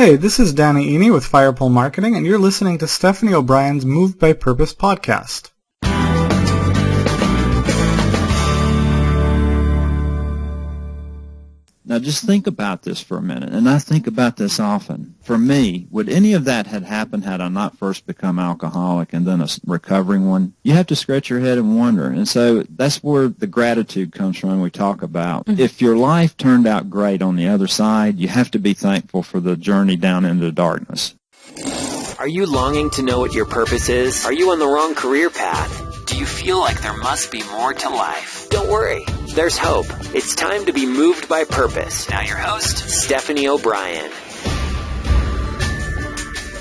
Hey, this is Danny Eny with Firepole Marketing, and you're listening to Stephanie O'Brien's Moved by Purpose podcast. Now just think about this for a minute, and I think about this often. For me, would any of that had happened had I not first become alcoholic and then a recovering one? You have to scratch your head and wonder. And so that's where the gratitude comes from we talk about. Mm-hmm. If your life turned out great on the other side, you have to be thankful for the journey down into darkness. Are you longing to know what your purpose is? Are you on the wrong career path? Do you feel like there must be more to life? Don't worry, there's hope. It's time to be moved by purpose. Now your host, Stephanie O'Brien.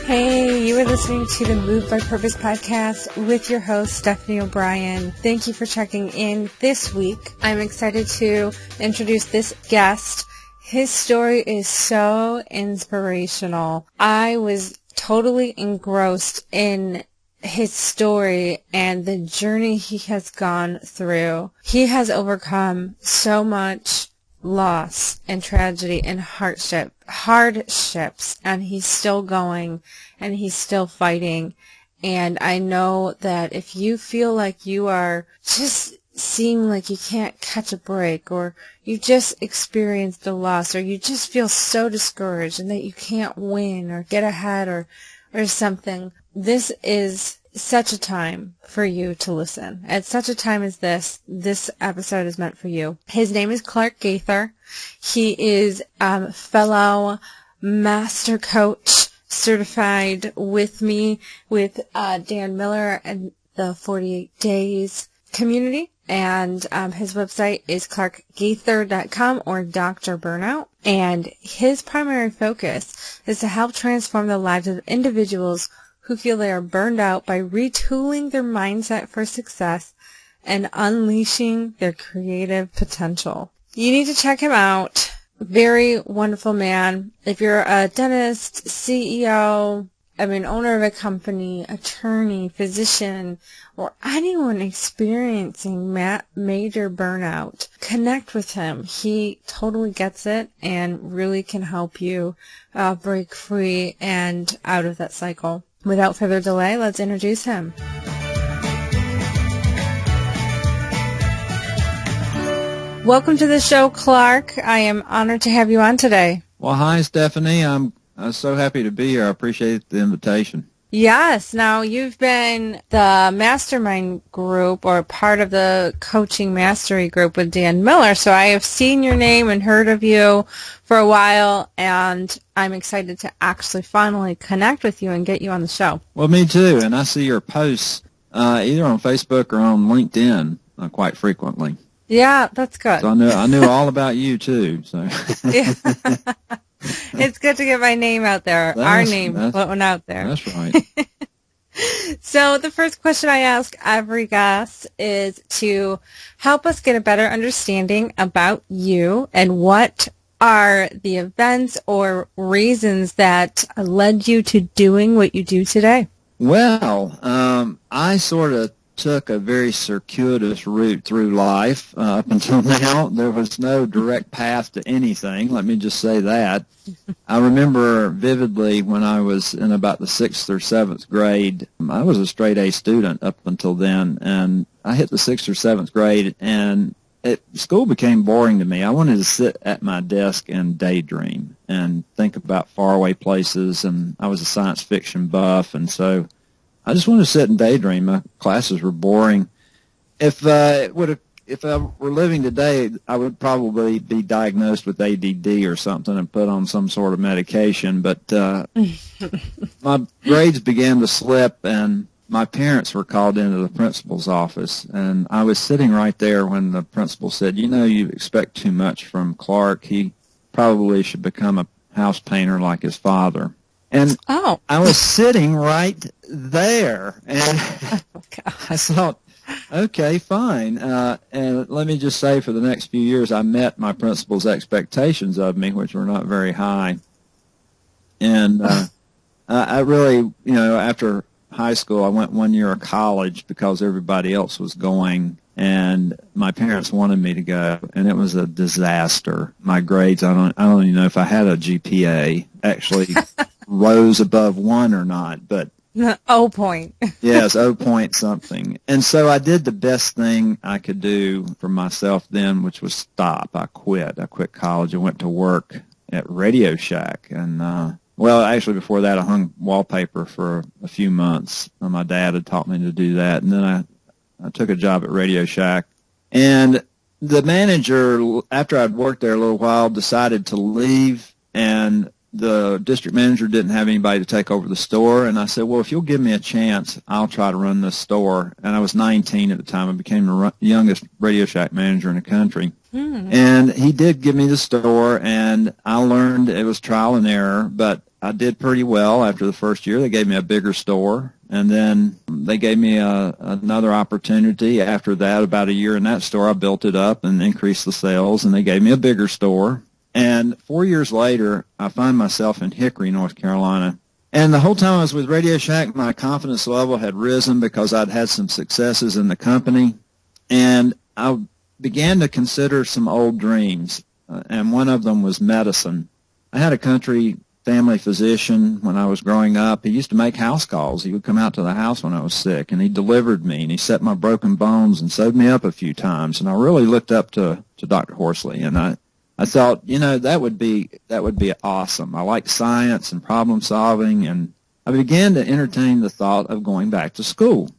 Hey, you are listening to the Moved by Purpose podcast with your host, Stephanie O'Brien. Thank you for checking in this week. I'm excited to introduce this guest. His story is so inspirational. I was totally engrossed in his story and the journey he has gone through. He has overcome so much loss and tragedy and hardships, and he's still going and he's still fighting. And I know that if you feel like you are just seem like you can't catch a break, or you just experienced a loss, or you just feel so discouraged and that you can't win or get ahead or something, this is such a time for you to listen. At such a time as this episode is meant for you. His name is Clark Gaither. He is fellow master coach, certified with me, with Dan Miller and the 48 Days community. And his website is clarkgaither.com or Dr. Burnout. And his primary focus is to help transform the lives of individuals who feel they are burned out by retooling their mindset for success and unleashing their creative potential. You need to check him out. Very wonderful man. If you're a dentist, CEO, owner of a company, attorney, physician, or anyone experiencing major burnout, connect with him. He totally gets it and really can help you break free and out of that cycle. Without further delay, let's introduce him. Welcome to the show, Clark. I am honored to have you on today. Well, hi, Stephanie. I'm so happy to be here. I appreciate the invitation. Yes. Now, you've been the mastermind group or part of the coaching mastery group with Dan Miller. So I have seen your name and heard of you for a while, and I'm excited to actually finally connect with you and get you on the show. Well, me too. And I see your posts either on Facebook or on LinkedIn quite frequently. Yeah, that's good. So I knew all about you too. So. Yeah. It's good to get my name out there, our name floating out there. That's right. So the first question I ask every guest is to help us get a better understanding about you and what are the events or reasons that led you to doing what you do today. Well, I sort of took a very circuitous route through life up until now. There was no direct path to anything. Let me just say that. I remember vividly when I was in about the 6th or 7th grade, I was a straight A student up until then, and I hit the 6th or 7th grade, and school became boring to me. I wanted to sit at my desk and daydream and think about faraway places, and I was a science fiction buff, and so I just wanted to sit and daydream. My classes were boring. If I were living today, I would probably be diagnosed with ADD or something and put on some sort of medication. But my grades began to slip, and my parents were called into the principal's office. And I was sitting right there when the principal said, you expect too much from Clark. He probably should become a house painter like his father. And I was sitting right there, and I thought, okay, fine. And let me just say, for the next few years, I met my principal's expectations of me, which were not very high. And I really, after high school, I went 1 year of college because everybody else was going, and my parents wanted me to go, and it was a disaster. My grades, I don't even know if I had a GPA, actually rose above 1 or not, but O point. yes, 0 point something. And so I did the best thing I could do for myself then, which was stop. I quit. I quit college and went to work at Radio Shack. And, well, actually before that I hung wallpaper for a few months. My dad had taught me to do that. And then I took a job at Radio Shack. And the manager, after I'd worked there a little while, decided to leave, and the district manager didn't have anybody to take over the store. And I said, well, if you'll give me a chance, I'll try to run this store. And I was 19 at the time. I became the youngest Radio Shack manager in the country. And he did give me the store, and I learned it was trial and error, but I did pretty well after the first year. They gave me a bigger store, and then they gave me another opportunity after that. About a year in that store, I built it up and increased the sales, and they gave me a bigger store. And 4 years later, I find myself in Hickory, North Carolina. And the whole time I was with Radio Shack, my confidence level had risen because I'd had some successes in the company. And I began to consider some old dreams, and one of them was medicine. I had a country family physician when I was growing up. He used to make house calls. He would come out to the house when I was sick, and he delivered me, and he set my broken bones and sewed me up a few times. And I really looked up to Dr. Horsley, and I thought, you know, that would be awesome. I like science and problem solving, and I began to entertain the thought of going back to school.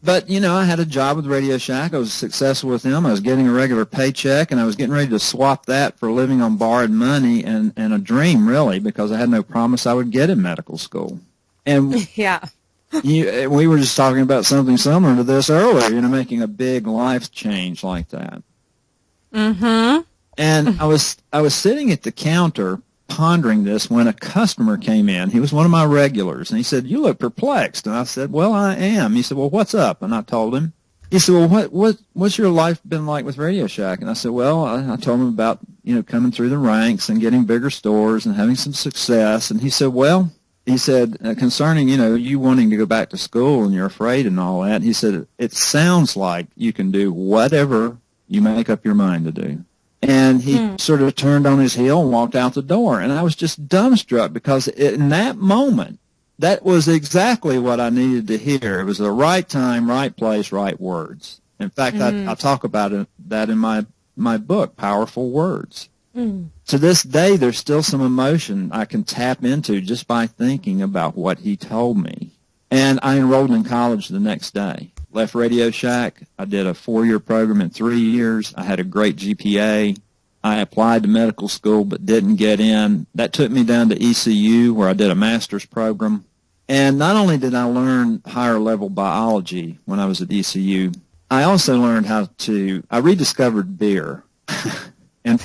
But, you know, I had a job with Radio Shack. I was successful with them. I was getting a regular paycheck, and I was getting ready to swap that for living on borrowed money and a dream, really, because I had no promise I would get in medical school. And Yeah. we were just talking about something similar to this earlier, you know, making a big life change like that. Mm-hmm. And I was sitting at the counter pondering this when a customer came in. He was one of my regulars, and he said, "You look perplexed." And I said, "Well, I am." He said, "Well, what's up?" And I told him. He said, "Well, what's your life been like with Radio Shack?" And I said, "Well, I told him about, you know, coming through the ranks and getting bigger stores and having some success." And he said, "Well," he said, "concerning, you know, you wanting to go back to school and you're afraid and all that," he said, "it sounds like you can do whatever you make up your mind to do." And he sort of turned on his heel and walked out the door. And I was just dumbstruck because in that moment, that was exactly what I needed to hear. It was the right time, right place, right words. In fact, I talk about that in my book, Powerful Words. To this day, there's still some emotion I can tap into just by thinking about what he told me. And I enrolled in college the next day. Left Radio Shack. I did a 4-year program in 3 years. I had a great GPA. I applied to medical school but didn't get in. That took me down to ECU, where I did a master's program. And not only did I learn higher level biology when I was at ECU, I also learned I rediscovered beer and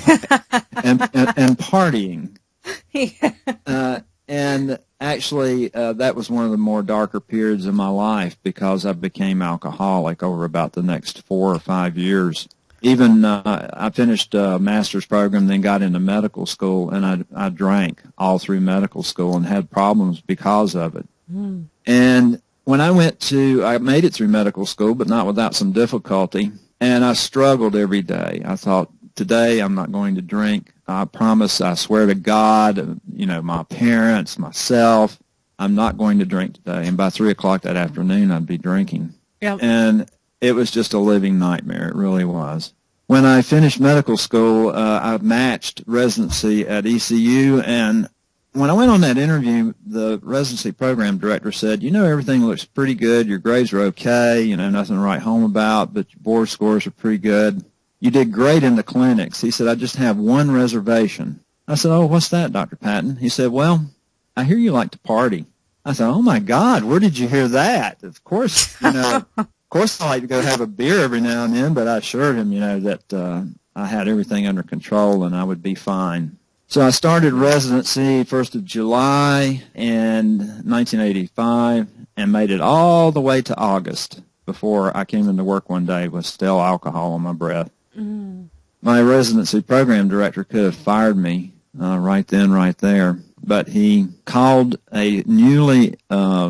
partying. And actually, that was one of the more darker periods of my life because I became alcoholic over about the next 4 or 5 years. Even I finished a master's program, then got into medical school, and I drank all through medical school and had problems because of it. And when I made it through medical school, but not without some difficulty, and I struggled every day. I thought, today I'm not going to drink. I promise, I swear to God, you know, my parents, myself, I'm not going to drink today. And by 3 o'clock that afternoon, I'd be drinking. Yep. And it was just a living nightmare. It really was. When I finished medical school, I matched residency at ECU. And when I went on that interview, the residency program director said, "You know, everything looks pretty good. Your grades are okay. You know, nothing to write home about, but your board scores are pretty good. You did great in the clinics." He said, "I just have one reservation." I said, "Oh, what's that, Dr. Patton?" He said, "Well, I hear you like to party." I said, "Oh my God, where did you hear that?" Of course, you know, of course I like to go have a beer every now and then, but I assured him, you know, that I had everything under control and I would be fine. So I started residency 1st of July in 1985 and made it all the way to August before I came into work one day with still alcohol on my breath. My residency program director could have fired me right then, right there, but he called a newly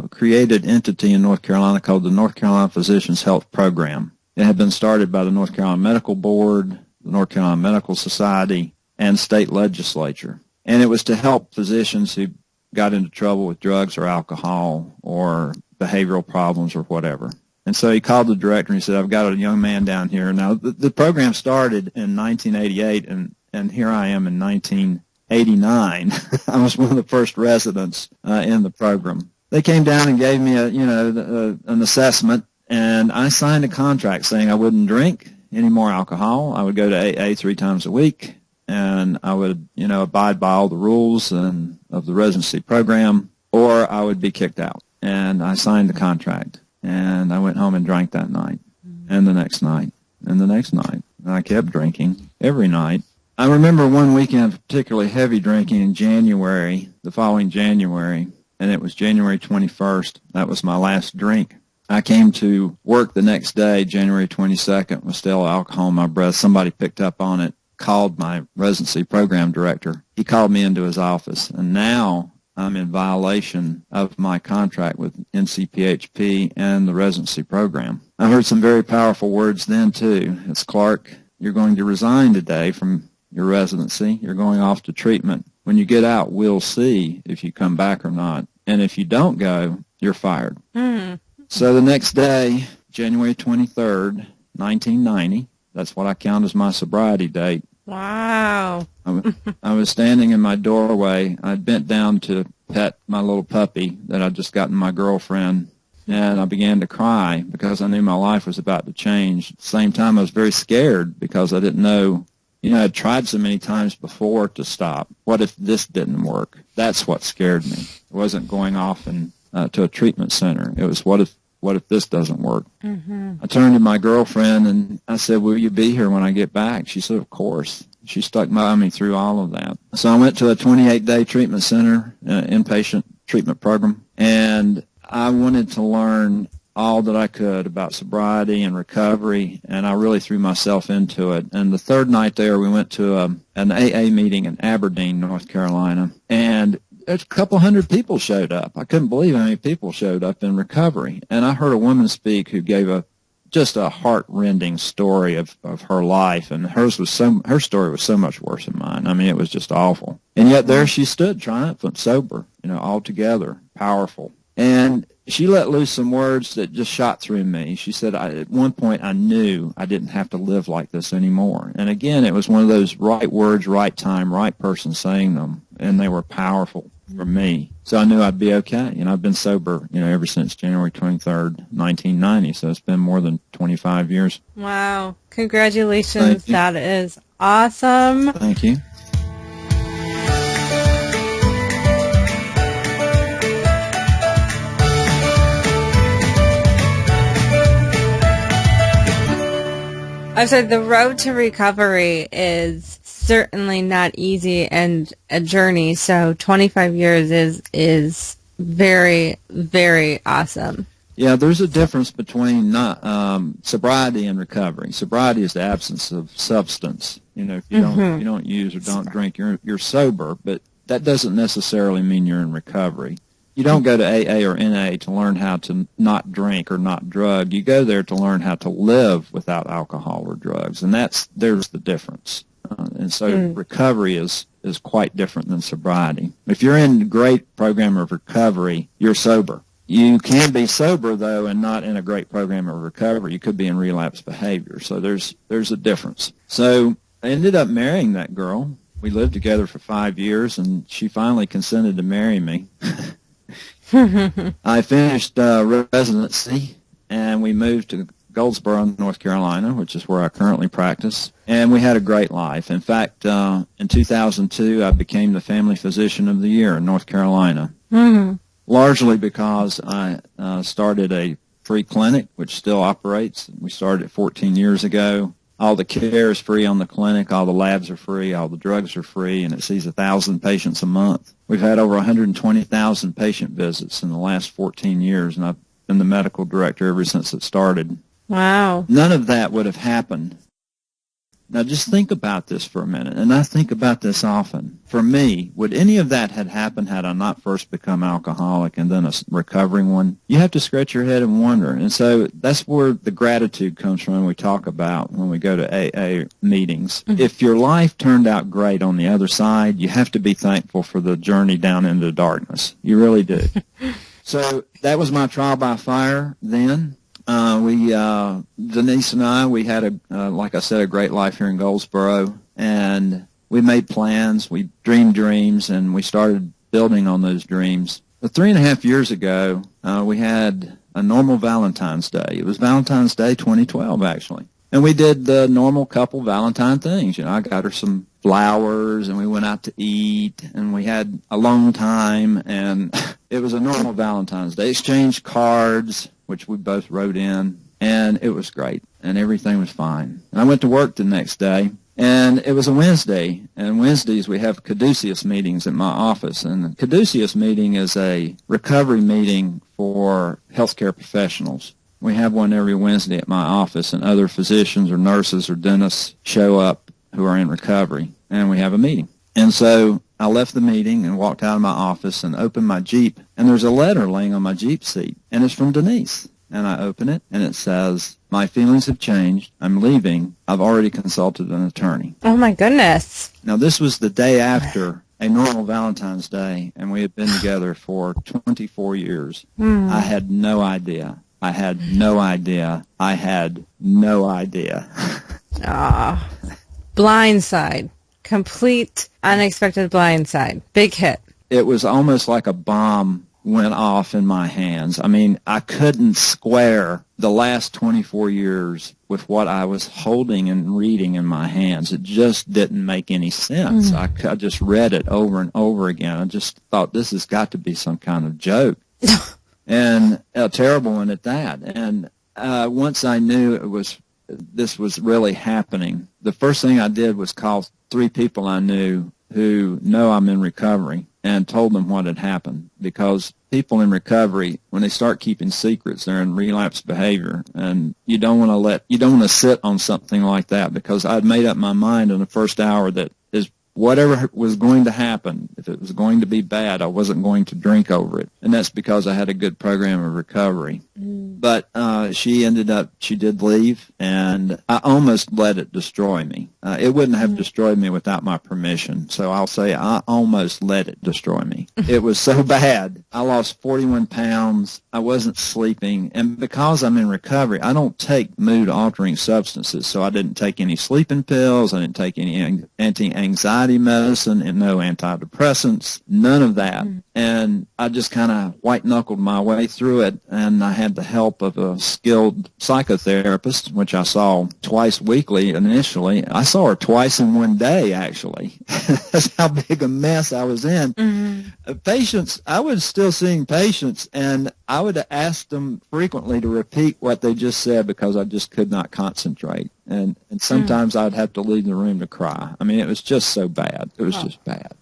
created entity in North Carolina called the North Carolina Physicians Health Program. It had been started by the North Carolina Medical Board, the North Carolina Medical Society, and state legislature. And it was to help physicians who got into trouble with drugs or alcohol or behavioral problems or whatever. And so he called the director and he said, I've got a young man down here. Now, the program started in 1988, and here I am in 1989. I was one of the first residents in the program. They came down and gave me an assessment, and I signed a contract saying I wouldn't drink any more alcohol. I would go to AA 3 times a week, and I would, abide by all the rules of the residency program, or I would be kicked out. And I signed the contract, and I went home and drank that night, and the next night, and the next night. And I kept drinking every night. I remember one weekend of particularly heavy drinking in January, the following January, and it was January 21st. That was my last drink. I came to work the next day, January 22nd, with still alcohol in my breath. Somebody picked up on it, called my residency program director. He called me into his office, and now I'm in violation of my contract with NCPHP and the residency program. I heard some very powerful words then, too. It's, Clark, you're going to resign today from your residency. You're going off to treatment. When you get out, we'll see if you come back or not. And if you don't go, you're fired. So the next day, January 23rd, 1990, that's what I count as my sobriety date. Wow. I was standing in my doorway. I bent down to pet my little puppy that I'd just gotten my girlfriend, and I began to cry because I knew my life was about to change. At the same time, I was very scared because I didn't know. I'd tried so many times before to stop. What if this didn't work? That's what scared me. It wasn't going off to a treatment center. It was, what if this doesn't work? I turned to my girlfriend and I said, will you be here when I get back? She said, of course. She stuck by me through all of that. So I went to a 28-day treatment center, inpatient treatment program, and I wanted to learn all that I could about sobriety and recovery, and I really threw myself into it. And the third night there, we went to an AA meeting in Aberdeen, North Carolina, and a couple hundred people showed up. I couldn't believe how many people showed up in recovery. And I heard a woman speak who gave just a heart-rending story of her life, and her story was so much worse than mine. I mean, it was just awful. And yet there she stood, triumphant, sober, all together, powerful. And she let loose some words that just shot through me. She said, at one point I knew I didn't have to live like this anymore. And again, it was one of those right words, right time, right person saying them, and they were powerful for me. So I knew I'd be okay. I've been sober, ever since January 23rd, 1990, so it's been more than 25 years. Wow. Congratulations. That is awesome. Thank you. I've said the road to recovery is certainly not easy and a journey. So 25 years is very, very awesome. Yeah, there's a difference between sobriety and recovery. Sobriety is the absence of substance. If you don't use or don't drink, you're sober, but that doesn't necessarily mean you're in recovery. You don't go to AA or NA to learn how to not drink or not drug. You go there to learn how to live without alcohol or drugs, and there's the difference. And so recovery is quite different than sobriety. If you're in a great program of recovery, you're sober. You can be sober, though, and not in a great program of recovery. You could be in relapse behavior, so there's a difference. So I ended up marrying that girl. We lived together for 5 years, and she finally consented to marry me. I finished residency, and we moved to Goldsboro, North Carolina, which is where I currently practice, and we had a great life. In fact, in 2002, I became the family physician of the year in North Carolina, largely because I started a free clinic, which still operates. We started it 14 years ago. All the care is free on the clinic. All the labs are free. All the drugs are free, and it sees 1,000 patients a month. We've had over 120,000 patient visits in the last 14 years, and I've been the medical director ever since it started. Wow. None of that would have happened Now just think about this for a minute, and I think about this often. For me, would any of that had happened had I not first become alcoholic and then a recovering one? You have to scratch your head and wonder. And so that's where the gratitude comes from we talk about when we go to AA meetings. Mm-hmm. If your life turned out great on the other side, you have to be thankful for the journey down into darkness. You really do. So that was my trial by fire then. Denise and I, we had like I said, a great life here in Goldsboro, and we made plans, we dreamed dreams, and we started building on those dreams. But 3.5 years ago, we had a normal Valentine's Day. It was Valentine's Day 2012, actually. And we did the normal couple Valentine things. I got her some flowers, and we went out to eat, and we had a long time, and it was a normal Valentine's Day. Exchanged cards, which we both wrote in, and it was great, and everything was fine. And I went to work the next day, and it was a Wednesday, and Wednesdays we have caduceus meetings at my office, and the caduceus meeting is a recovery meeting for healthcare professionals. We have one every Wednesday at my office, and other physicians or nurses or dentists show up who are in recovery, and we have a meeting. And so I left the meeting and walked out of my office and opened my Jeep, and there's a letter laying on my Jeep seat, and it's from Denise. And I open it, and it says, "My feelings have changed. I'm leaving. I've already consulted an attorney." Oh, my goodness. Now, this was the day after a normal Valentine's Day, and we had been together for 24 years. I had no idea. I had no idea. I had no idea. Ah, blindside. Complete, unexpected blindside. Big hit. It was almost like a bomb went off in my hands. I mean, I couldn't square the last 24 years with what I was holding and reading in my hands. It just didn't make any sense. I just read it over and over again. I just thought, this has got to be some kind of joke. And a terrible one at that. And once I knew this was really happening, the first thing I did was call 3 people I knew who know I'm in recovery and told them what had happened, because people in recovery, when they start keeping secrets, they're in relapse behavior, and you don't want to sit on something like that, because I'd made up my mind in the first hour that whatever was going to happen, if it was going to be bad, I wasn't going to drink over it. And that's because I had a good program of recovery. But she did leave, and I almost let it destroy me. It wouldn't have destroyed me without my permission. So I'll say I almost let it destroy me. It was so bad. I lost 41 pounds. I wasn't sleeping. And because I'm in recovery, I don't take mood-altering substances. So I didn't take any sleeping pills. I didn't take any anti-anxiety medicine, and no antidepressants, none of that. And I just kind of white-knuckled my way through it, and I had the help of a skilled psychotherapist, which I saw twice weekly initially. I saw her twice in one day, actually. That's how big a mess I was in. Patients, I was still seeing patients, and I would ask them frequently to repeat what they just said, because I just could not concentrate. And sometimes I'd have to leave the room to cry. I mean, it was just so bad. It was just bad.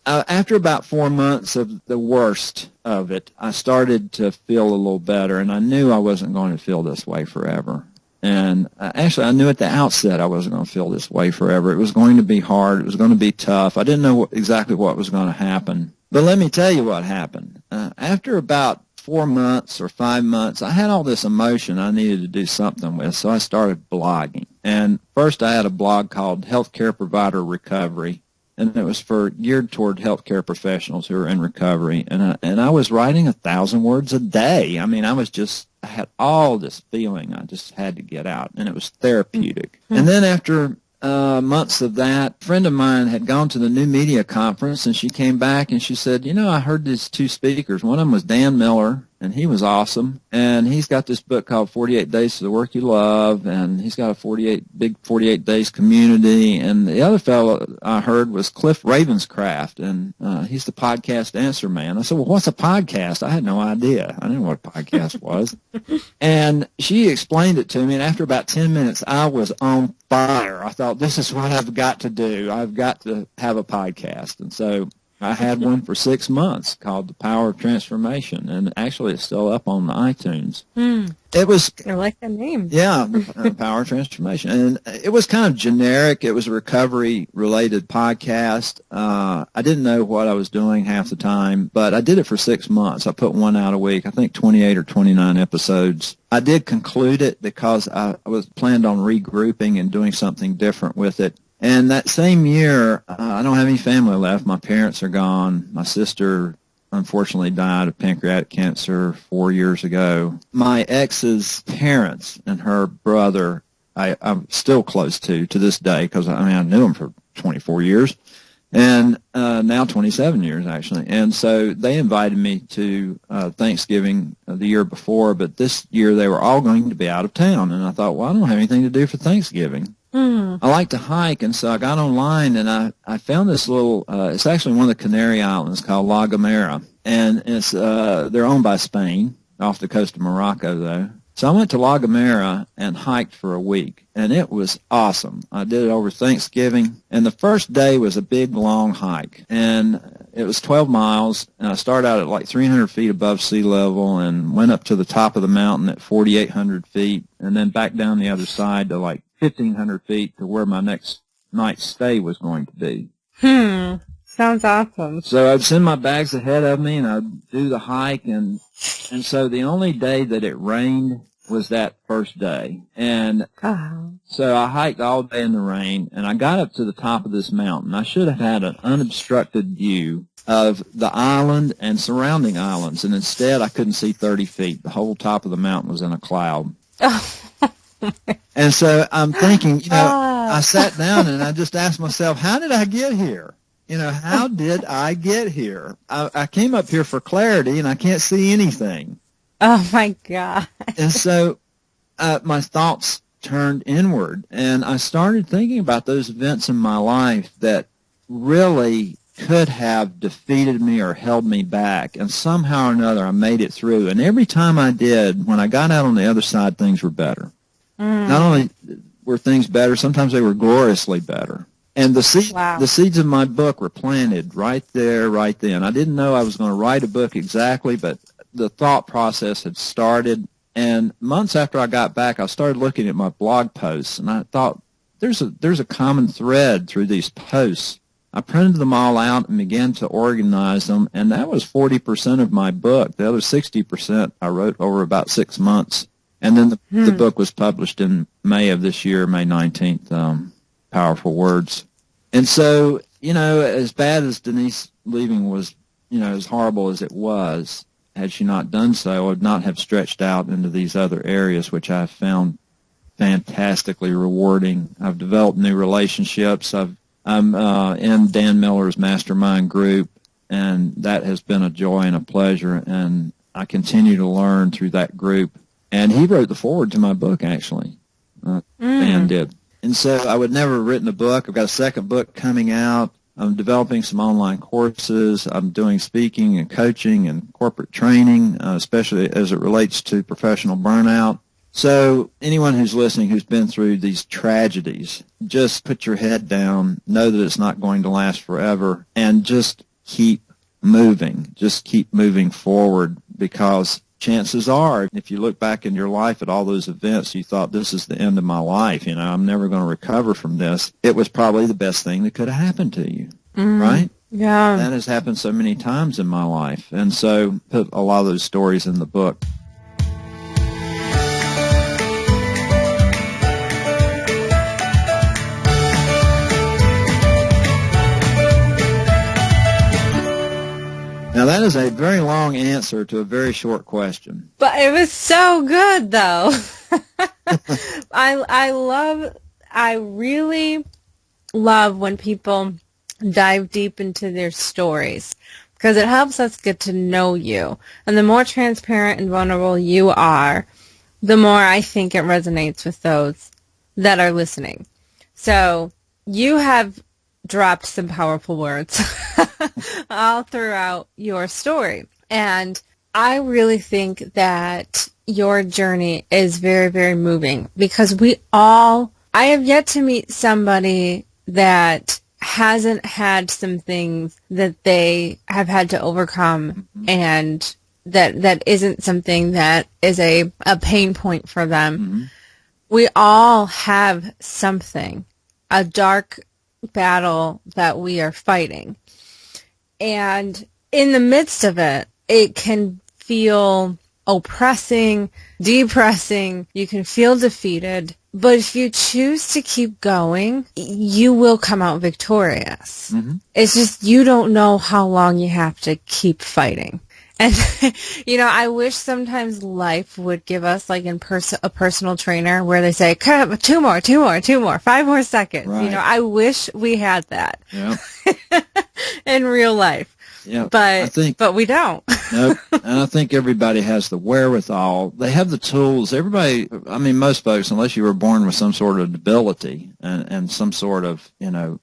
After about 4 months of the worst of it, I started to feel a little better, and I knew I wasn't going to feel this way forever. And actually, I knew at the outset I wasn't going to feel this way forever. It was going to be hard. It was going to be tough. I didn't know exactly what was going to happen. But let me tell you what happened. After about 4 months or 5 months, I had all this emotion I needed to do something with, so I started blogging. And first I had a blog called Healthcare Provider Recovery, and it was geared toward healthcare professionals who are in recovery. And I was writing 1,000 words a day. I mean, I had all this feeling I just had to get out, and it was therapeutic. And then after months of that, a friend of mine had gone to the New Media Conference, and she came back and she said, I heard these 2 speakers. One of them was Dan Miller, and he was awesome. And he's got this book called 48 Days to the Work You Love, and he's got a big 48 Days community. And the other fellow I heard was Cliff Ravenscraft, and he's the podcast answer man. I said, well, what's a podcast? I had no idea. I didn't know what a podcast was. And she explained it to me, and after about 10 minutes, I was on fire. I thought, this is what I've got to do. I've got to have a podcast. And so I had one for 6 months called The Power of Transformation, and actually it's still up on the iTunes. It was, I like the name. yeah, Power of Transformation. And it was kind of generic. It was a recovery-related podcast. I didn't know what I was doing half the time, but I did it for 6 months. I put one out a week, I think 28 or 29 episodes. I did conclude it because I was planned on regrouping and doing something different with it. And that same year, I don't have any family left. My parents are gone. My sister, unfortunately, died of pancreatic cancer 4 years ago. My ex's parents and her brother, I'm still close to this day because, I knew them for 24 years and now 27 years, actually. And so they invited me to Thanksgiving the year before, but this year they were all going to be out of town. And I thought, well, I don't have anything to do for Thanksgiving. I like to hike, and so I got online, and I found this little, it's actually one of the Canary Islands called La Gomera, and it's they're owned by Spain, off the coast of Morocco, though. So I went to La Gomera and hiked for a week, and it was awesome. I did it over Thanksgiving, and the first day was a big, long hike, and it was 12 miles, and I started out at like 300 feet above sea level and went up to the top of the mountain at 4,800 feet, and then back down the other side to like 1,500 feet to where my next night's stay was going to be. Sounds awesome. So I'd send my bags ahead of me, and I'd do the hike, and so the only day that it rained was that first day. And so I hiked all day in the rain, and I got up to the top of this mountain. I should have had an unobstructed view of the island and surrounding islands, and instead I couldn't see 30 feet. The whole top of the mountain was in a cloud. And so I'm thinking, I sat down and I just asked myself, how did I get here? How did I get here? I came up here for clarity, and I can't see anything. Oh, my God. And so my thoughts turned inward, and I started thinking about those events in my life that really could have defeated me or held me back, and somehow or another I made it through. And every time I did, when I got out on the other side, things were better. Not only were things better, sometimes they were gloriously better. And the seeds of my book were planted right there, right then. I didn't know I was going to write a book exactly, but the thought process had started. And months after I got back, I started looking at my blog posts, and I thought, there's a common thread through these posts. I printed them all out and began to organize them, and that was 40% of my book. The other 60% I wrote over about 6 months. And then the book was published in May of this year, May 19th, Powerful Words. And so, as bad as Denise leaving was, as horrible as it was, had she not done so, I would not have stretched out into these other areas, which I found fantastically rewarding. I've developed new relationships. I'm in Dan Miller's mastermind group, and that has been a joy and a pleasure, and I continue to learn through that group. And he wrote the foreword to my book, actually. Dan did. And so I would never have written a book. I've got a second book coming out. I'm developing some online courses. I'm doing speaking and coaching and corporate training, especially as it relates to professional burnout. So anyone who's listening who's been through these tragedies, just put your head down, know that it's not going to last forever, and just keep moving. Just keep moving forward, because chances are, if you look back in your life at all those events, you thought, this is the end of my life, I'm never going to recover from this. It was probably the best thing that could have happened to you, right? Yeah. That has happened so many times in my life. And so put a lot of those stories in the book. Now, that is a very long answer to a very short question. But it was so good, though. I really love when people dive deep into their stories, because it helps us get to know you. And the more transparent and vulnerable you are, the more I think it resonates with those that are listening. So you have dropped some powerful words all throughout your story. And I really think that your journey is very, very moving, because I have yet to meet somebody that hasn't had some things that they have had to overcome, and that isn't something that is a pain point for them. We all have something, a dark battle that we are fighting. And in the midst of it, it can feel oppressing, depressing. You can feel defeated. But if you choose to keep going, you will come out victorious. It's just you don't know how long you have to keep fighting. And, I wish sometimes life would give us, like a personal trainer where they say, "Come, 5 more seconds." Right. I wish we had that Yep. in real life. Yeah, But we don't. Nope. And I think everybody has the wherewithal. They have the tools. Everybody, most folks, unless you were born with some sort of debility and some sort of,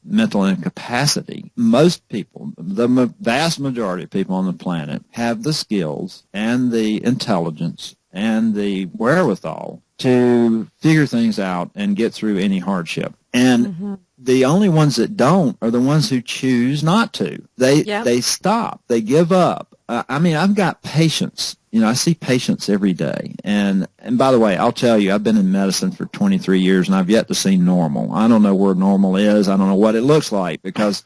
mental incapacity, most people, the vast majority of people on the planet have the skills and the intelligence and the wherewithal to figure things out and get through any hardship. And the only ones that don't are the ones who choose not to. They stop. They give up. I've got patients. I see patients every day. And by the way, I'll tell you, I've been in medicine for 23 years, and I've yet to see normal. I don't know where normal is. I don't know what it looks like, because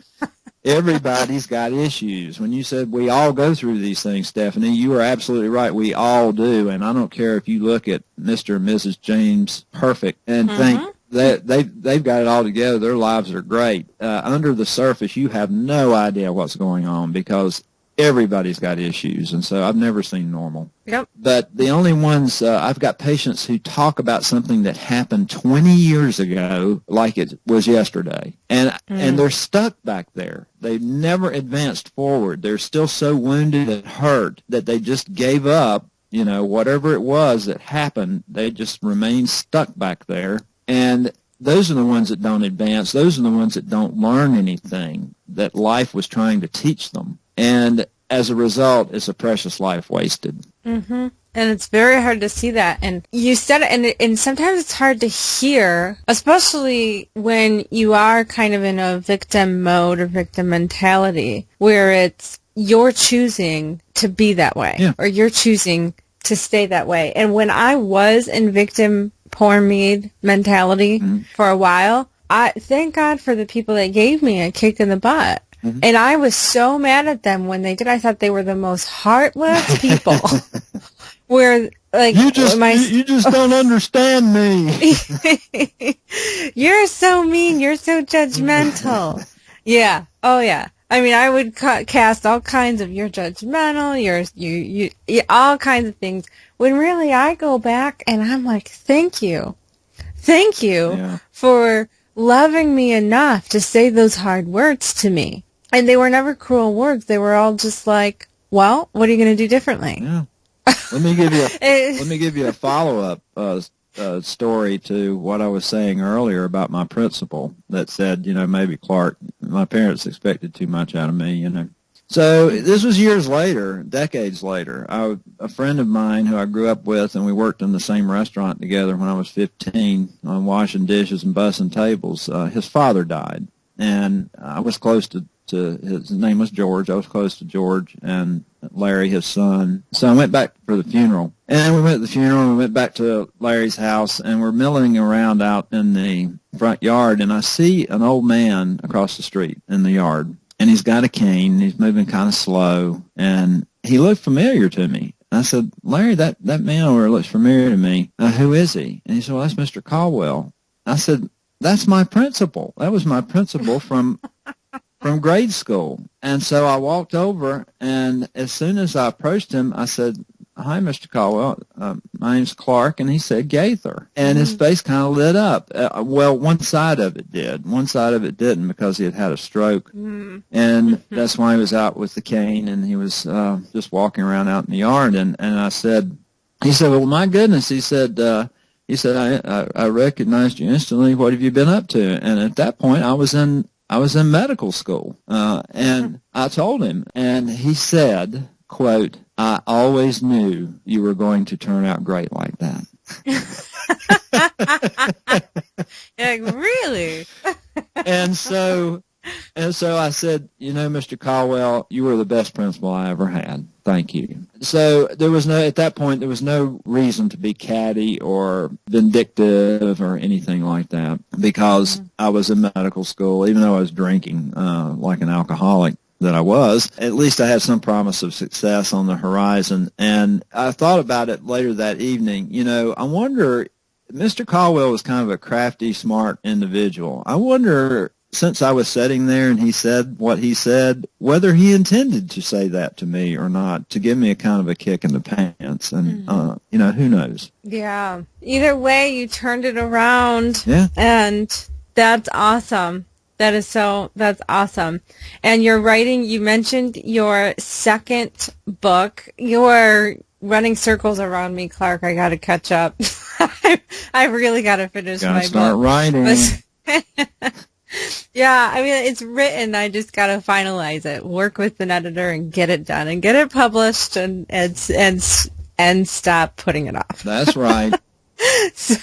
everybody's got issues. When you said we all go through these things, Stephanie, you are absolutely right. We all do. And I don't care if you look at Mr. and Mrs. James Perfect and think that they've got it all together. Their lives are great. Under the surface, you have no idea what's going on, because everybody's got issues. And so I've never seen normal. Yep. But the only ones, I've got patients who talk about something that happened 20 years ago like it was yesterday. And they're stuck back there. They've never advanced forward. They're still so wounded and hurt that they just gave up. Whatever it was that happened, they just remain stuck back there. And those are the ones that don't advance. Those are the ones that don't learn anything that life was trying to teach them. And as a result, it's a precious life wasted. And it's very hard to see that. And you said it, and sometimes it's hard to hear, especially when you are kind of in a victim mode or victim mentality, where it's you're choosing to be that way, or you're choosing to stay that way. And when I was in victim poor me mentality for a while, I thank God for the people that gave me a kick in the butt. And I was so mad at them when they did. I thought they were the most heartless people. Where, like, you just don't understand me. You're so mean. You're so judgmental. Yeah. Oh, yeah. I would cast all kinds of "you're judgmental," you all kinds of things. When really I go back and I'm like, thank you for loving me enough to say those hard words to me. And they were never cruel words. They were all just like, well, what are you going to do differently? Yeah. Let me give you a follow-up story to what I was saying earlier about my principal that said, maybe Clark, my parents expected too much out of me, So this was years later, decades later. A friend of mine who I grew up with, and we worked in the same restaurant together when I was 15, on washing dishes and bussing tables. His father died, and I was close to his name was George. I was close to George and Larry, his son. So I went back for the funeral. And we went to the funeral, and we went back to Larry's house, and we're milling around out in the front yard, and I see an old man across the street in the yard. And he's got a cane, and he's moving kind of slow, and he looked familiar to me. And I said, Larry, that man over there looks familiar to me. Who is he? And he said, well, that's Mr. Caldwell. I said, that's my principal. That was my principal from grade school. And so I walked over, and as soon as I approached him, I said, hi, Mr. Caldwell. My name's Clark. And he said, Gaither. And his face kind of lit up. Well, one side of it did. One side of it didn't, because he had had a stroke. And that's why he was out with the cane, and he was just walking around out in the yard. And he said, well, my goodness. He said, I recognized you instantly. What have you been up to? And at that point, I was in medical school. And I told him, and he said, quote, I always knew you were going to turn out great like that. Like, really? And so And so I said, Mr. Caldwell, you were the best principal I ever had. Thank you. So at that point, there was no reason to be catty or vindictive or anything like that, because I was in medical school, even though I was drinking like an alcoholic that I was. At least I had some promise of success on the horizon. And I thought about it later that evening. I wonder, Mr. Caldwell was kind of a crafty, smart individual. I wonder, since I was sitting there and he said what he said, whether he intended to say that to me or not, to give me a kind of a kick in the pants. And, who knows? Yeah. Either way, you turned it around. Yeah. And that's awesome. That's awesome. And you're writing, you mentioned your second book. You're running circles around me, Clark. I got to catch up. I really got to finish my book. Start writing. Yeah, I mean, it's written. I just got to finalize it, work with an editor and get it done and get it published and stop putting it off. That's right. So,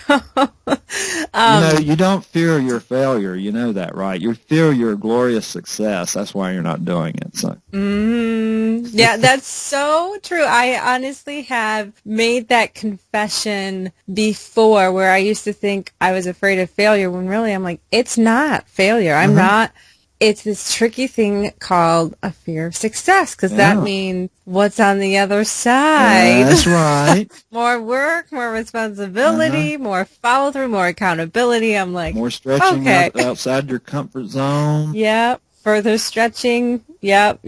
you don't fear your failure. You know that, right? You fear your glorious success. That's why you're not doing it. So. Yeah, that's so true. I honestly have made that confession before, where I used to think I was afraid of failure, when really I'm like, it's not failure. I'm not. It's this tricky thing called a fear of success, because that means what's on the other side. That's right. More work, more responsibility, more follow-through, more accountability. I'm like, more stretching outside your comfort zone. Yep. Further stretching. Yep.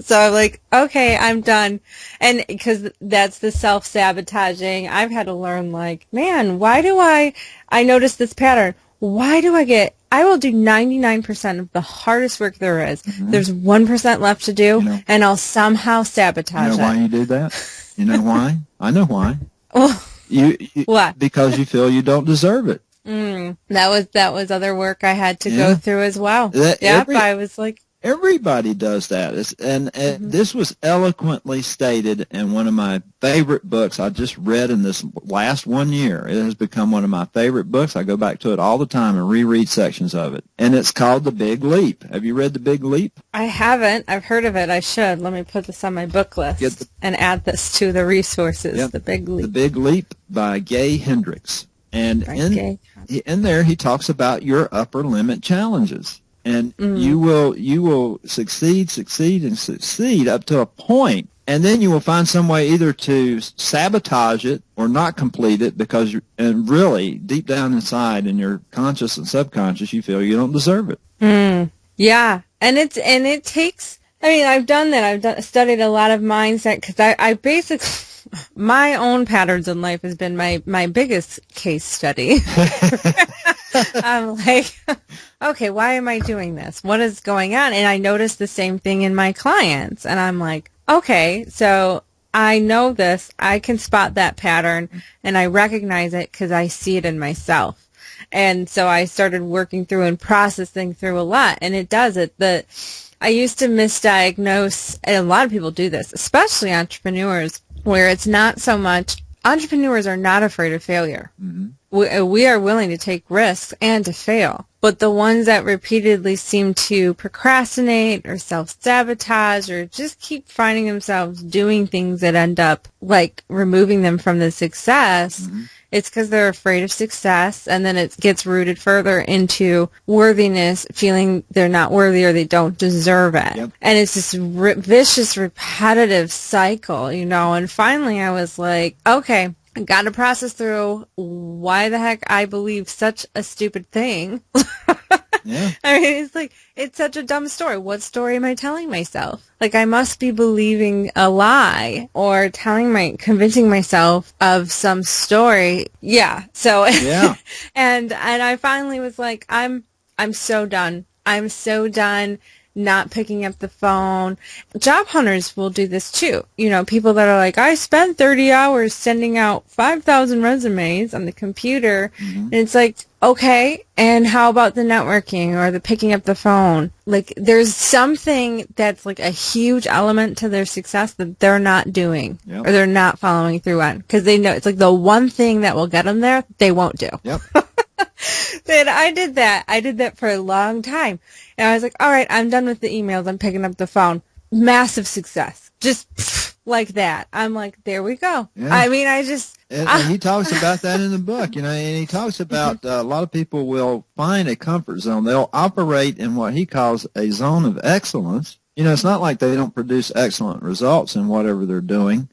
So I'm like, okay, I'm done. And because that's the self-sabotaging, I've had to learn, like, man, why do I notice this pattern? Why do I will do 99% of the hardest work there is. There's 1% left to do, and I'll somehow sabotage it. You know why you do that? You know why? I know why. What? Because you feel you don't deserve it. That was other work I had to go through as well. I was like, everybody does that. This was eloquently stated in one of my favorite books I just read in this last 1 year. It has become one of my favorite books. I go back to it all the time and reread sections of it. And it's called The Big Leap. Have you read The Big Leap? I haven't. I've heard of it. I should. Let me put this on my book list and add this to the resources. The Big Leap. The Big Leap by Gay Hendricks. And in there he talks about your upper limit challenges. And you will succeed up to a point, and then you will find some way either to sabotage it or not complete it, because and really deep down inside in your conscious and subconscious you feel you don't deserve it. Yeah, and it takes. I mean, I've done that. I've studied a lot of mindset, because I basically. My own patterns in life has been my biggest case study. I'm like, okay, why am I doing this? What is going on? And I notice the same thing in my clients. And I'm like, okay, so I know this. I can spot that pattern, and I recognize it because I see it in myself. And so I started working through and processing through a lot. And it does it. I used to misdiagnose, and a lot of people do this, especially entrepreneurs, where it's not so much, entrepreneurs are not afraid of failure. We are willing to take risks and to fail. But the ones that repeatedly seem to procrastinate or self-sabotage or just keep finding themselves doing things that end up like removing them from the success, it's because they're afraid of success, and then it gets rooted further into worthiness, feeling they're not worthy or they don't deserve it. And it's this vicious, repetitive cycle, and finally I was like, okay, I got to process through why the heck I believe such a stupid thing. I mean, it's such a dumb story. What story am I telling myself? Like, I must be believing a lie or convincing myself of some story. So, and I finally was like, I'm so done. I'm so done not picking up the phone. Job hunters will do this too. People that are like, I spent 30 hours sending out 5,000 resumes on the computer. And it's like, okay, and how about the networking or the picking up the phone? Like, there's something that's like a huge element to their success that they're not doing or they're not following through on, because they know it's like the one thing that will get them there, they won't do. Then I did that. I did that for a long time. And I was like, all right, I'm done with the emails. I'm picking up the phone. Massive success. Just like that. I'm like, there we go. Yeah. I mean, I just... And he talks about that in the book, and he talks about a lot of people will find a comfort zone. They'll operate in what he calls a zone of excellence. It's not like they don't produce excellent results in whatever they're doing,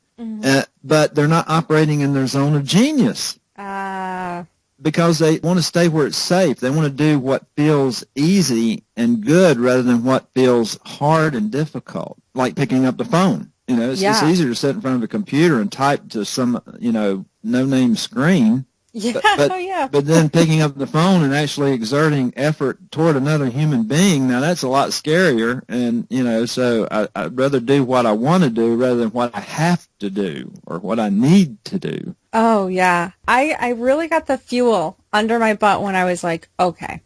but they're not operating in their zone of genius. Because they want to stay where it's safe. They want to do what feels easy and good rather than what feels hard and difficult, like picking up the phone. It's easier to sit in front of a computer and type to some, no-name screen. Yeah, but then picking up the phone and actually exerting effort toward another human being, now that's a lot scarier. And, so I'd rather do what I want to do rather than what I have to do or what I need to do. Oh, yeah. I really got the fuel under my butt when I was like, okay.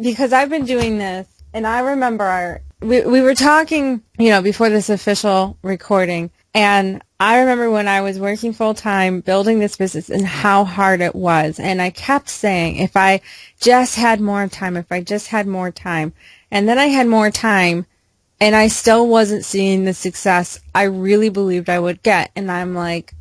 Because I've been doing this, and I remember we were talking, before this official recording, and I remember when I was working full-time building this business and how hard it was. And I kept saying, if I just had more time, And then I had more time, and I still wasn't seeing the success I really believed I would get. And I'm like,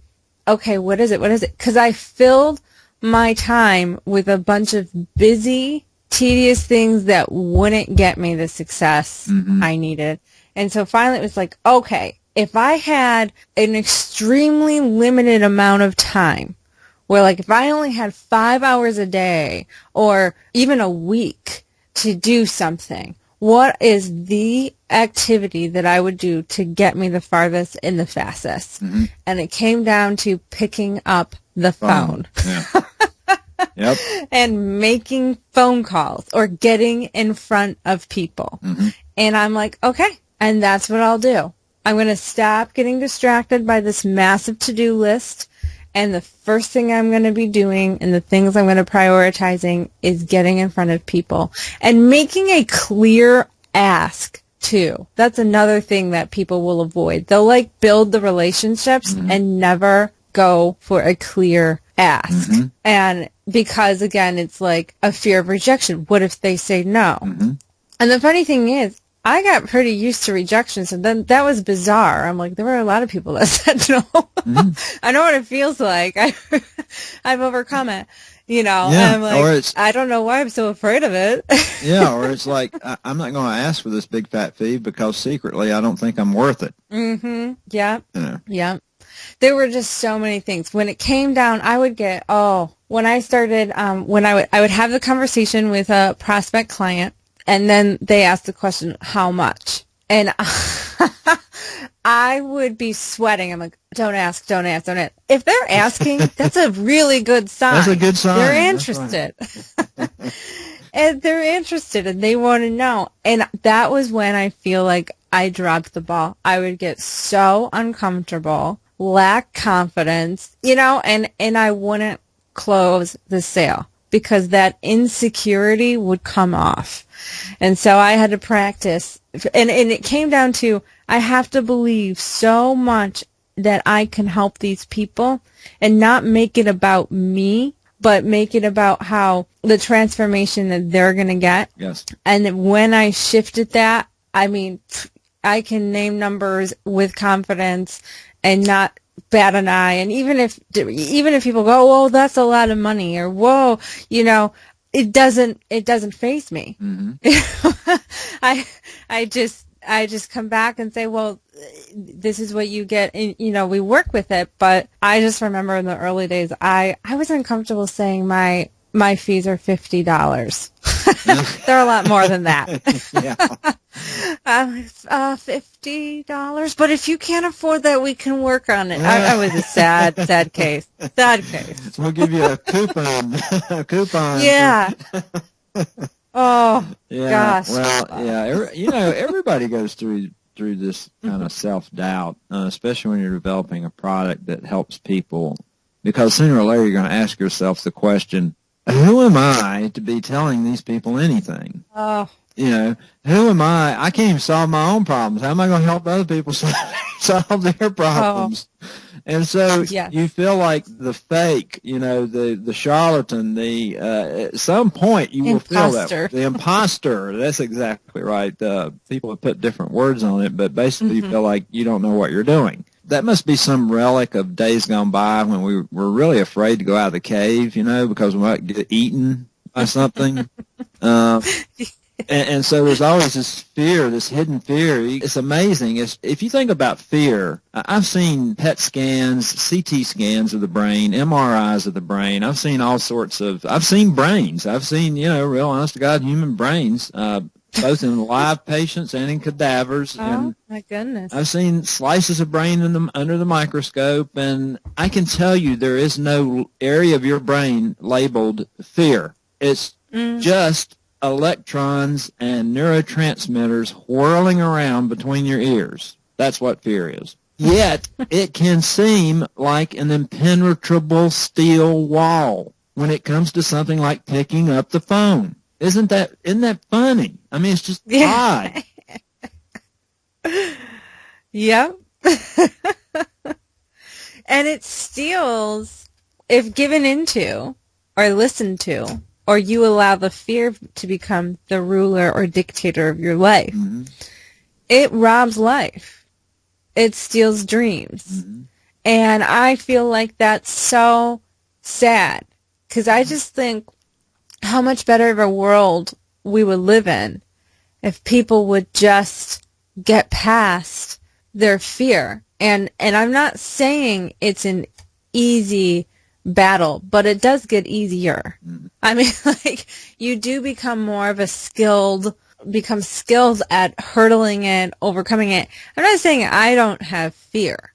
okay, what is it? Because I filled my time with a bunch of busy, tedious things that wouldn't get me the success I needed. And so finally it was like, okay, if I had an extremely limited amount of time, where like if I only had 5 hours a day or even a week to do something, what is the activity that I would do to get me the farthest and the fastest? And it came down to picking up the phone. Yeah. Yep. And making phone calls or getting in front of people. And I'm like, okay, and that's what I'll do. I'm going to stop getting distracted by this massive to-do list, and the first thing I'm going to be doing and the things I'm going to prioritizing is getting in front of people and making a clear ask too. That's another thing that people will avoid. They'll build the relationships and never go for a clear ask. And because again, it's like a fear of rejection. What if they say no? And the funny thing is, I got pretty used to rejections, and then that was bizarre. I'm like, there were a lot of people that said no. I know what it feels like. I've overcome it, and I'm like, I don't know why I'm so afraid of it. Yeah, or it's like, I'm not going to ask for this big fat fee because secretly I don't think I'm worth it. Yeah. Yeah. There were just so many things. When it came down, I would get, when I started, when I would have the conversation with a prospect client, and then they asked the question, how much? And I would be sweating. I'm like, don't ask. If they're asking, that's a really good sign. That's a good sign. They're interested. And they're interested, and they want to know. And that was when I feel like I dropped the ball. I would get so uncomfortable, lack confidence, and I wouldn't close the sale because that insecurity would come off. And so I had to practice, and it came down to, I have to believe so much that I can help these people and not make it about me, but make it about how the transformation that they're going to get. Yes. And when I shifted that, I mean, I can name numbers with confidence and not bat an eye. And even if people go, "Whoa, that's a lot of money," or "Whoa," it doesn't faze me. I just come back and say, well, this is what you get. And, we work with it. But I just remember in the early days, I was uncomfortable saying my fees are $50. They're a lot more than that. $50. But if you can't afford that, we can work on it. I was a sad case. We'll give you a coupon. Yeah. Oh, yeah. Gosh. Well, yeah. Everybody goes through this kind of self-doubt, especially when you're developing a product that helps people, because sooner or later you're going to ask yourself the question, who am I to be telling these people anything? Oh. Who am I? I can't even solve my own problems. How am I going to help other people solve their problems? And so Yes. you feel like the fake, the charlatan, at some point you will feel Imposter. that. The imposter. That's exactly right. People have put different words on it, but basically you feel like you don't know what you're doing. That must be some relic of days gone by when we were really afraid to go out of the cave, because we might get eaten by something. And so there's always this fear, this hidden fear. It's amazing. If you think about fear, I've seen PET scans, CT scans of the brain, MRIs of the brain. I've seen all sorts I've seen brains. I've seen, real honest-to-God human brains, both in live patients and in cadavers. Oh, and my goodness. I've seen slices of brain under the microscope, and I can tell you there is no area of your brain labeled fear. It's just electrons and neurotransmitters whirling around between your ears. That's what fear is. Yet, it can seem like an impenetrable steel wall when it comes to something like picking up the phone. Isn't that funny? I mean, it's just odd. Yep. And it steals, if given into or listened to, or you allow the fear to become the ruler or dictator of your life, it robs life. It steals dreams. And I feel like that's so sad, because I just think how much better of a world we would live in if people would just get past their fear. And I'm not saying it's an easy battle, but it does get easier. I mean, like, you do become more of skilled at hurdling it, overcoming it. I'm not saying I don't have fear.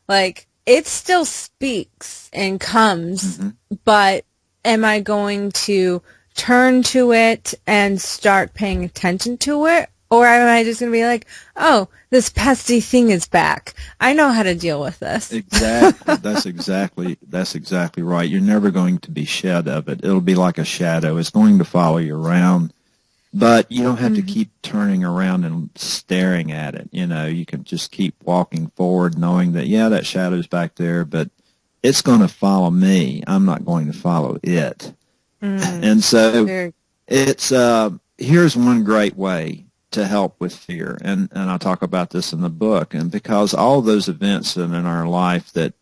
Like, it still speaks and comes, but am I going to turn to it and start paying attention to it? Or am I just going to be like, oh, this pesky thing is back. I know how to deal with this. Exactly. That's exactly right. You're never going to be shed of it. It'll be like a shadow. It's going to follow you around. But you don't have to keep turning around and staring at it. You can just keep walking forward knowing that, that shadow's back there, but it's going to follow me. I'm not going to follow it. And so here's one great way to help with fear, and I talk about this in the book, and because all those events in our life that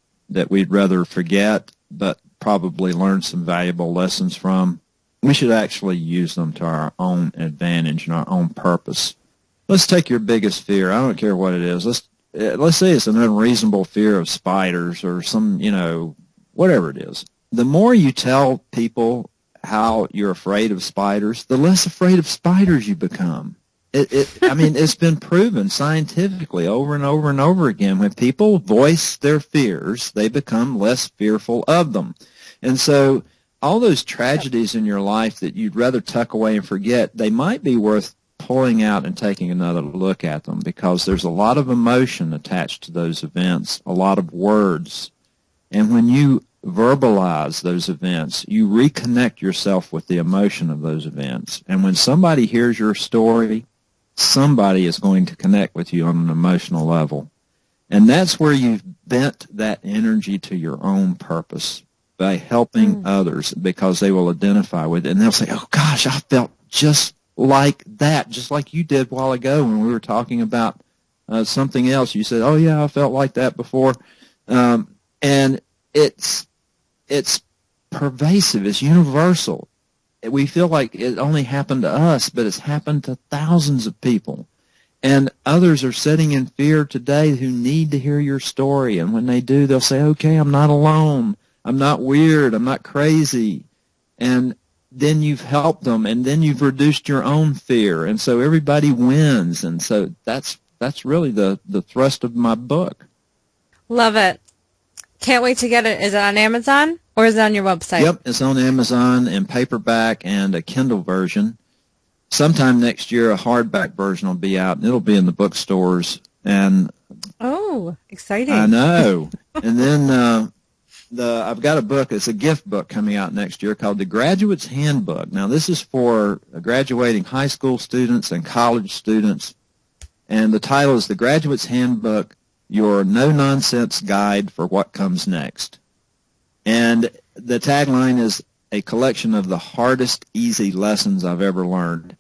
we'd rather forget but probably learn some valuable lessons from, we should actually use them to our own advantage and our own purpose. Let's take your biggest fear. I don't care what it is. Let's say it's an unreasonable fear of spiders or some, whatever it is. The more you tell people how you're afraid of spiders, the less afraid of spiders you become. I mean, it's been proven scientifically over and over and over again. When people voice their fears, they become less fearful of them. And so all those tragedies in your life that you'd rather tuck away and forget, they might be worth pulling out and taking another look at them, because there's a lot of emotion attached to those events, a lot of words. And when you verbalize those events, you reconnect yourself with the emotion of those events. And when somebody hears your story, somebody is going to connect with you on an emotional level. And that's where you've bent that energy to your own purpose, by helping others, because they will identify with it. And they'll say, oh, gosh, I felt just like that, just like you did a while ago when we were talking about something else. You said, oh, yeah, I felt like that before. And it's pervasive. It's universal. We feel like it only happened to us, but it's happened to thousands of people. And others are sitting in fear today who need to hear your story. And when they do, they'll say, okay, I'm not alone. I'm not weird. I'm not crazy. And then you've helped them, and then you've reduced your own fear. And so everybody wins. And so that's really the thrust of my book. Love it. Can't wait to get it. Is it on Amazon or is it on your website? Yep, it's on Amazon in paperback and a Kindle version. Sometime next year, a hardback version will be out, and it'll be in the bookstores. And oh, exciting! I know. And then I've got a book. It's a gift book coming out next year called The Graduate's Handbook. Now, this is for graduating high school students and college students, and the title is The Graduate's Handbook: your no-nonsense guide for what comes next. And the tagline is a collection of the hardest easy lessons I've ever learned.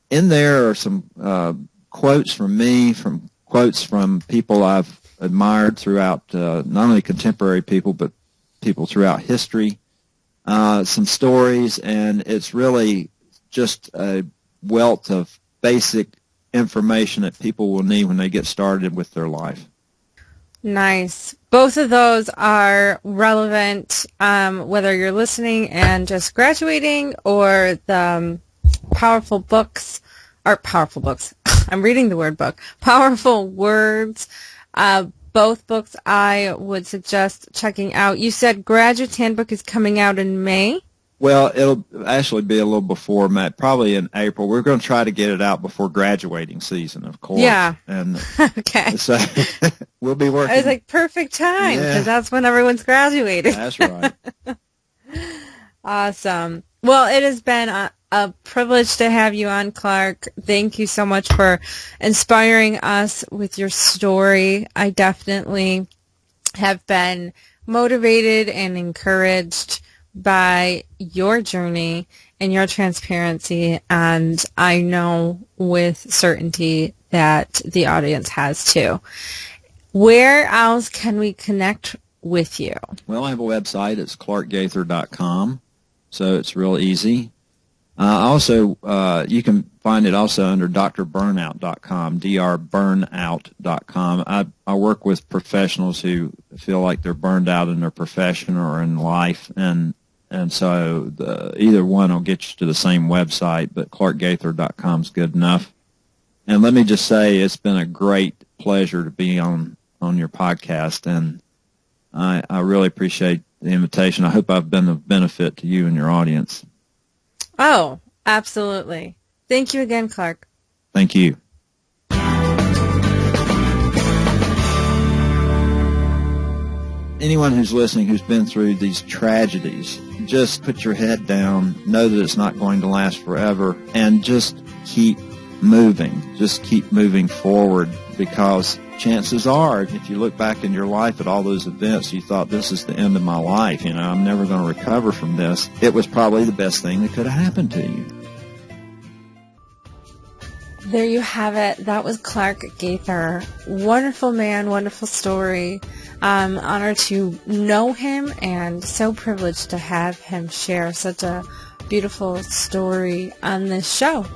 In there are some quotes from me, from quotes from people I've admired throughout, not only contemporary people, but people throughout history, some stories, and it's really just a wealth of basic information that people will need when they get started with their life. Nice. Both of those are relevant, whether you're listening and just graduating, or the powerful books. I'm reading the word book. Powerful Words. Both books I would suggest checking out. You said Graduate's Handbook is coming out in May? Well, it'll actually be a little before, Matt, probably in April. We're going to try to get it out before graduating season, of course. Yeah. And okay. So we'll be working. It was like perfect time, because that's when everyone's graduating. That's right. Awesome. Well, it has been a privilege to have you on, Clark. Thank you so much for inspiring us with your story. I definitely have been motivated and encouraged by your journey and your transparency, and I know with certainty that the audience has too. Where else can we connect with you? Well, I have a website. It's clarkgaither.com, so it's real easy. Also, you can find it also under drburnout.com, drburnout.com. I work with professionals who feel like they're burned out in their profession or in life, and so either one will get you to the same website, but clarkgaither.com is good enough. And let me just say, it's been a great pleasure to be on your podcast, and I really appreciate the invitation. I hope I've been of benefit to you and your audience. Oh, absolutely. Thank you again, Clark. Thank you. Anyone who's listening who's been through these tragedies, just put your head down, know that it's not going to last forever, and just keep moving. Just keep moving forward, because chances are, if you look back in your life at all those events, you thought, this is the end of my life, I'm never going to recover from this. It was probably the best thing that could have happened to you. There you have it. That was Clark Gaither. Wonderful man, wonderful story. I'm honored to know him and so privileged to have him share such a beautiful story on this show.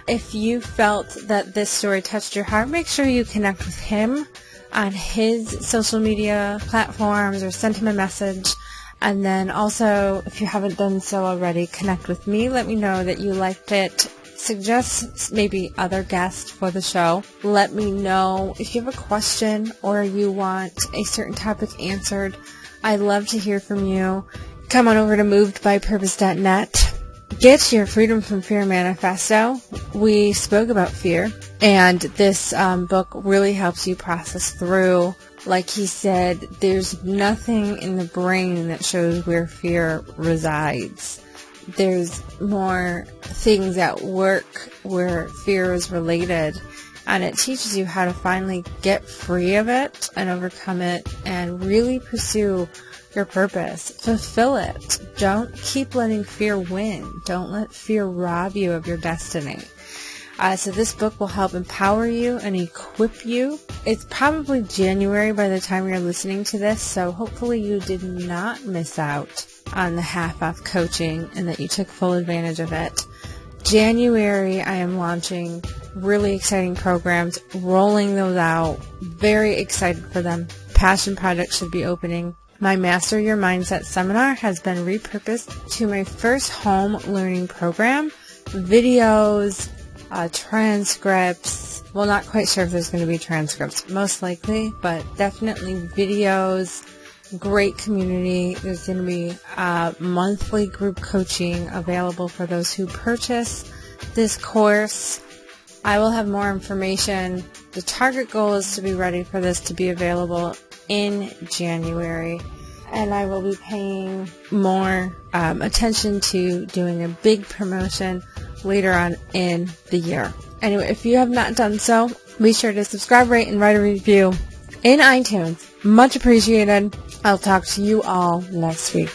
If you felt that this story touched your heart, make sure you connect with him on his social media platforms or send him a message. And then also, if you haven't done so already, connect with me. Let me know that you liked it. Suggest maybe other guests for the show. Let me know if you have a question or you want a certain topic answered. I'd love to hear from you. Come on over to movedbypurpose.net. Get your Freedom from Fear manifesto. We spoke about fear, and this book really helps you process through. Like he said, there's nothing in the brain that shows where fear resides. There's more things at work where fear is related, and it teaches you how to finally get free of it and overcome it and really pursue your purpose. Fulfill it. Don't keep letting fear win. Don't let fear rob you of your destiny. So this book will help empower you and equip you. It's probably January by the time you're listening to this, so hopefully you did not miss out on the half-off coaching and that you took full advantage of it. January, I am launching really exciting programs, rolling those out. Very excited for them. Passion Project should be opening. My Master Your Mindset seminar has been repurposed to my first home learning program. Videos, transcripts. Well, not quite sure if there's going to be transcripts, most likely, but definitely videos. Great community. There's going to be monthly group coaching available for those who purchase this course. I will have more information. The target goal is to be ready for this to be available in January, and I will be paying more attention to doing a big promotion later on in the year. Anyway, if you have not done so, be sure to subscribe, rate, and write a review in iTunes. Much appreciated. I'll talk to you all next week.